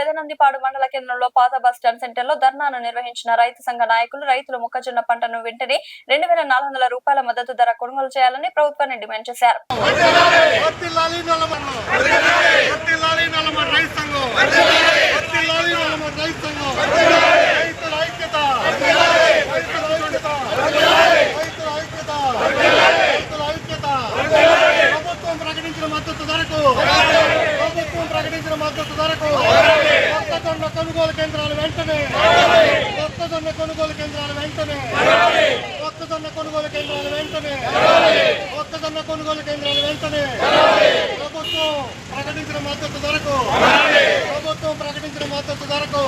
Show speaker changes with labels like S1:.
S1: పెదనందిపాడు మండల కేంద్రంలో పాత బస్టాండ్ సెంటర్ లో ధర్నాను నిర్వహించిన రైతు సంఘ నాయకులు రైతులు మొక్కజొన్న పంటను వెంటనే 2400 రూపాయల మద్దతు ధర కొనుగోలు చేయాలని ప్రభుత్వాన్ని డిమాండ్ చేశారు.
S2: కొనుగోలు కేంద్రాలు వెంటనే మొక్కజొన్న కొనుగోలు కేంద్రాలు వెంటనే మొక్కజొన్న కొనుగోలు కేంద్రాలు వెంటనే మొక్కజొన్న కొనుగోలు కేంద్రాలు వెంటనే ప్రభుత్వం ప్రకటించిన మద్దతు ధరకు ప్రభుత్వం ప్రకటించిన మద్దతు ధరకు